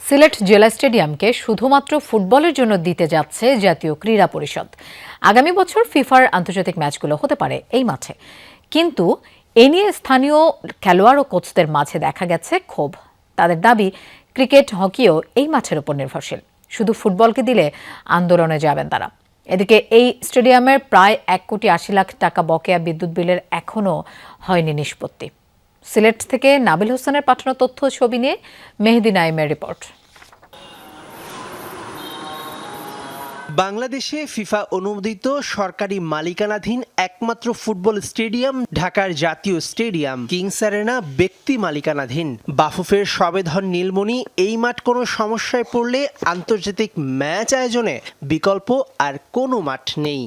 সিলেট জেলা স্টেডিয়ামকে শুধুমাত্র ফুটবলের জন্য দিতে যাচ্ছে জাতীয় ক্রীড়া পরিষদ। আগামী বছর ফিফার আন্তর্জাতিক ম্যাচগুলো হতে পারে এই মাঠে, কিন্তু এ নিয়ে স্থানীয় খেলোয়াড় ও কোচদের মাঝে দেখা গেছে ক্ষোভ। তাদের দাবি, ক্রিকেট, হকিও এই মাঠের উপর নির্ভরশীল, শুধু ফুটবলকে দিলে আন্দোলনে যাবেন তারা। এদিকে এই স্টেডিয়ামের প্রায় 1,80,00,000 টাকা বকেয়া বিদ্যুৎ বিলের এখনও হয়নি নিষ্পত্তি। সিলেট থেকে নাবিল হোসেনের পাঠানো তথ্য ছবি নিয়ে মেহেদি নাইমের রিপোর্ট। বাংলাদেশে ফিফা অনুমোদিত সরকারি মালিকানাধীন একমাত্র ফুটবল স্টেডিয়াম ঢাকার জাতীয় স্টেডিয়াম কিংস অ্যারেনা ব্যক্তি মালিকানাধীন। বাফুফের সবেধন নীলমণি এই মাঠ কোনো সমস্যায় পড়লে আন্তর্জাতিক ম্যাচ আয়োজনে বিকল্প আর কোনো মাঠ নেই।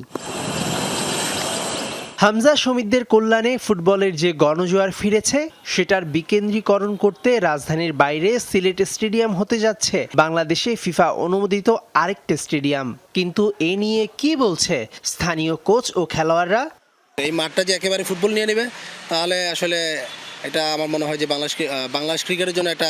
হামজা শমিদদের কল্যাণে ফুটবলের যে গণজোয়ার ফিরেছে সেটার বিকেন্দ্রীকরণ করতে রাজধানীর বাইরে সিলেট স্টেডিয়াম হতে যাচ্ছে বাংলাদেশে ফিফা অনুমোদিত আরেকটা স্টেডিয়াম। কিন্তু এ নিয়ে কি বলছে স্থানীয় কোচ ও খেলোয়াড়রা? এই মাঠটা যে একেবারে ফুটবল নিয়ে নেবে, তাহলে আসলে এটা আমার মনে হয় যে বাংলাদেশ ক্রিকেটের জন্য একটা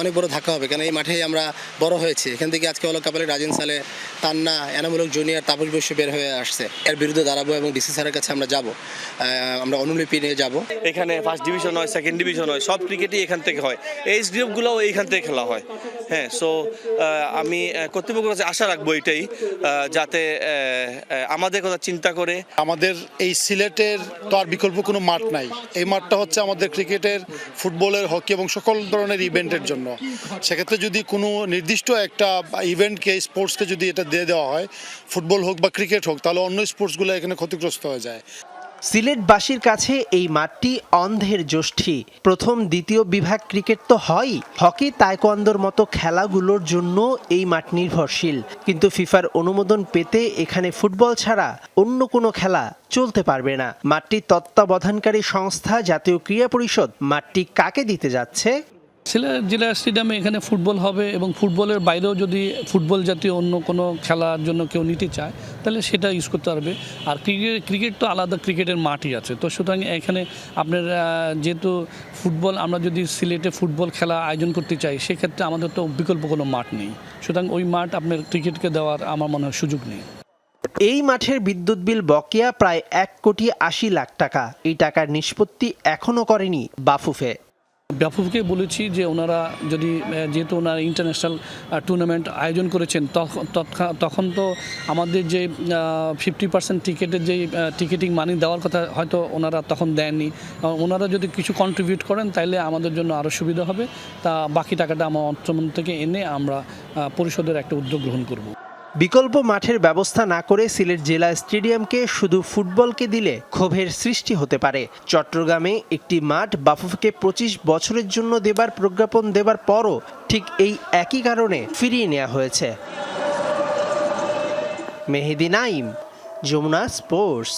অনেক বড় ধাক্কা হবে। কারণ এই মাঠেই আমরা বড় হয়েছি। এখান থেকে আজকে ওয়ার্ল্ড কাপে রাজিন সালে, তান্না, এনামূলক জুনিয়র, তাপস বৈশ্য বের হয়ে আসছে। এর বিরুদ্ধে দাঁড়াবো এবং ডিসি স্যারের কাছে আমরা যাব, আমরা অনুলিপি নিয়ে যাব। এখানে ফার্স্ট ডিভিশন হয়, সেকেন্ড ডিভিশন হয়, সব ক্রিকেটই এখান থেকে হয়। এইচ গ্রুপগুলোও এইখান থেকে খেলা হয়। হ্যাঁ, সো আমি কর্তৃপক্ষের কাছে আশা রাখবো এটাই, যাতে আমাদের কথা চিন্তা করে। আমাদের এই সিলেটের তো আর বিকল্প কোনো মাঠ নাই। এই মাঠটা হচ্ছে আমাদের ক্রিকেটের, ফুটবলের, হকি এবং সকল ধরনের ইভেন্টের জন্য। সেক্ষেত্রে যদি কোনো নির্দিষ্ট একটা ইভেন্টকে, স্পোর্টসকে যদি এটা দিয়ে দেওয়া হয়, ফুটবল হোক বা ক্রিকেট হোক, তাহলে অন্য স্পোর্টসগুলো এখানে ক্ষতিগ্রস্ত হয়ে যায়। সিলেটবাসীর কাছে এই মাঠটি অন্ধের যষ্টি। প্রথম দ্বিতীয় বিভাগ ক্রিকেট তো হয়, হকি, তায়কোয়ান্দোর মতো খেলাগুলোর জন্য এই মাঠ নির্ভরশীল। কিন্তু ফিফার অনুমোদন পেতে এখানে ফুটবল ছাড়া অন্য কোনো খেলা চলতে পারবে না। মাঠটির তত্ত্বাবধানকারী সংস্থা জাতীয় ক্রীড়া পরিষদ মাঠটি কাকে দিতে যাচ্ছে? সিলেট জেলা স্টেডিয়ামে এখানে ফুটবল হবে এবং ফুটবলের বাইরেও যদি ফুটবল জাতীয় অন্য কোনো খেলার জন্য কেউ নিতে চায় তাহলে সেটা ইউজ করতে পারবে। আর ক্রিকেট তো আলাদা ক্রিকেটের মাঠই আছে। তো সুতরাং এখানে আপনার যেহেতু ফুটবল, আমরা যদি সিলেটে ফুটবল খেলা আয়োজন করতে চাই, সেক্ষেত্রে আমাদের তো বিকল্প কোনো মাঠ নেই। সুতরাং ওই মাঠ আপনার ক্রিকেটকে দেওয়ার আমার মনে হয় সুযোগ নেই। এই মাঠের বিদ্যুৎ বিল বকেয়া প্রায় 1,80,00,000 টাকা। এই টাকার নিষ্পত্তি এখনও করেনি বাফুফে। বাফুফকে বলেছি যে ওনারা যদি, যেহেতু ওনারা ইন্টারন্যাশনাল টুর্নামেন্ট আয়োজন করেছেন, তখন তো আমাদের যে 50% টিকেটের যেই টিকেটিং মানি দেওয়ার কথা হয়তো ওনারা তখন দেননি। ওনারা যদি কিছু কন্ট্রিবিউট করেন তাহলে আমাদের জন্য আরও সুবিধা হবে। তা বাকি টাকাটা আমার অর্থমন্ত্রী থেকে এনে আমরা পরিশোধের একটা উদ্যোগ গ্রহণ করব। বিকল্প মাঠের ব্যবস্থা না করে সিলেট জেলা স্টেডিয়ামকে শুধু ফুটবলকে দিলে ক্ষোভের সৃষ্টি হতে পারে। চট্টগ্রামে একটি মাঠ বাফুফকে 25 বছরের জন্য দেবার প্রজ্ঞাপন দেবার পরও ঠিক এই একই কারণে ফিরিয়ে নেওয়া হয়েছে। মেহেদি নাইম, যমুনা স্পোর্টস।